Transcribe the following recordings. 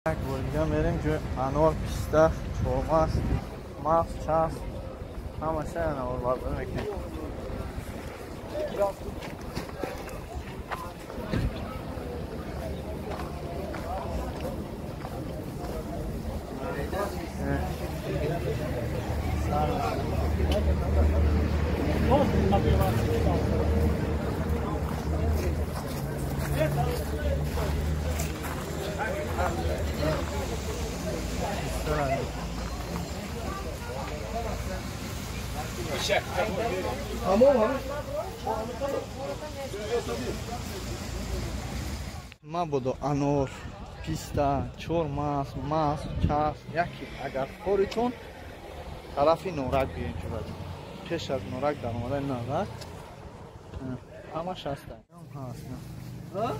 Buraya vereyim ki anor pista, çormaz, maf, ças. Ama şey anor var bunu bekleyin. ما بدو انور پیستا چورماس ماس چاس یکی اگر خوریتون طرفی نورک بیاین چه باید پیش از نورک در اومده نورک همش هستن هست نه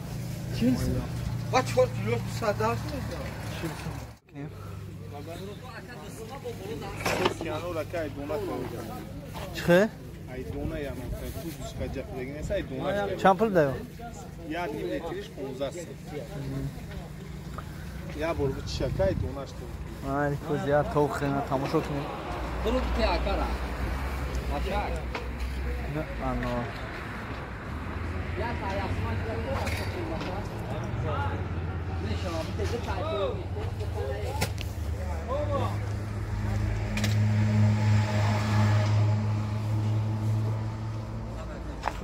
چیز با چهار کیلو صد هست چه؟ چند پول دارم؟ یا نیم لیتریش 15 سنت یا برو چکای دونش تو آره که زیاد توخه نه تماشا کنیم برو که آکارا ماشاء نه آنو یا پای اسمان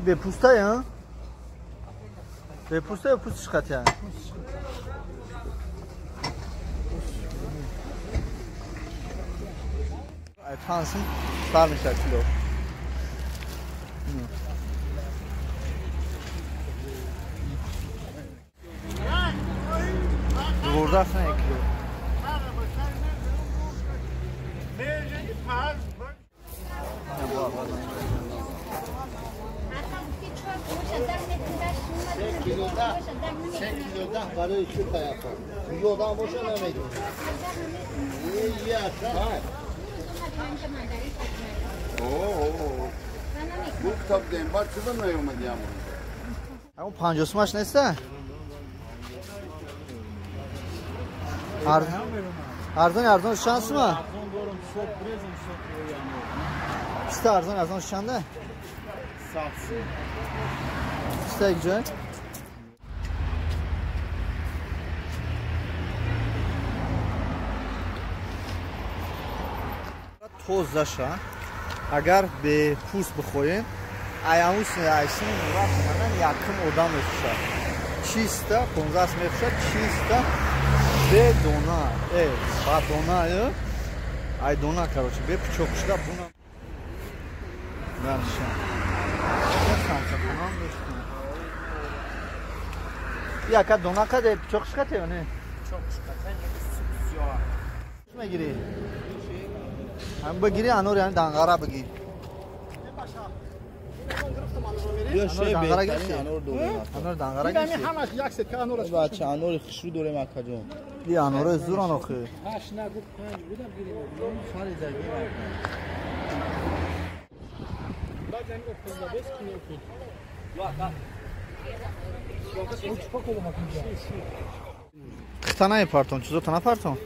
به پوسته ها؟ به پوسته یا پوستش قطعه؟ تانسın sarmışlar kilo. Buradasın ya kilo. kiloda برای چی پیاپا یودا باشه نمیدونم Bu kitap deyim, başçıdan ne yoğun ediyem onu? Ama pancası maç neyse? Ardın şansı mı? İşte ardın şansı. Satsın. İşte güzel. توزشا اگر به پوست بخورین ایاموس ایسین نورا کنن یکم آدم میشه چیستا 15 میشه چیستا به دونا با دونا ای دونا короче به پچوکشدا بونا داشتن یا که دونا کده پچوکشکته نه پچوکشکته سیاه میگیری هم بگیری انور یعنی دنگاره بگیر یا شی بهترین انور دوره انور دنگاره گیری همش یک سکه انورش بچه انور خشرو دوره مکه جون لی انور زور آنوخه 8 نگو 5 بودم گیریم ساری زگی بعد زنگ افتاد بس کنه Ktana yaparton, çuzo tana parton.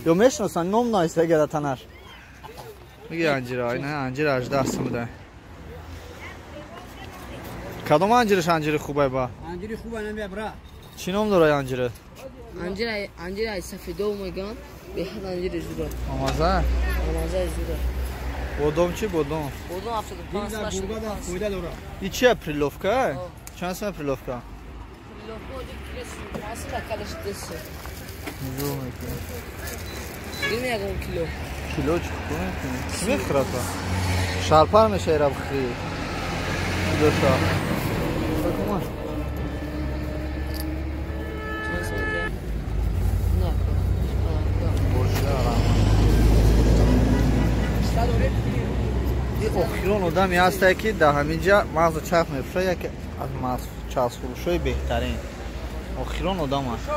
Yo meşnosan nom naysa gada tanar. میگه انجیر های نه انجیر 18 سم ده کدوم انجیرش انجیر خوبه با انجیر خوبه نمیه برا چی نام داره انجیره انجیر سفیده و میگن به حد انجیر زوره آمازه زوره بودم چی بودم 75 سالشه کویده داره این چیه پریلوفکا چند سمه پریلوفکا اصلا کلش دسته نجوم میکنه نمیگم کیلو کیلو چکنه چی میخورد با شالپار میشه را بخری دو تا بکمان نه برشه آرام این اخیرون آدمی هسته که در همینجا مغز چرخ میفشه یکی از مغز چرخ فروشوی بهترین اخیرون آدم هست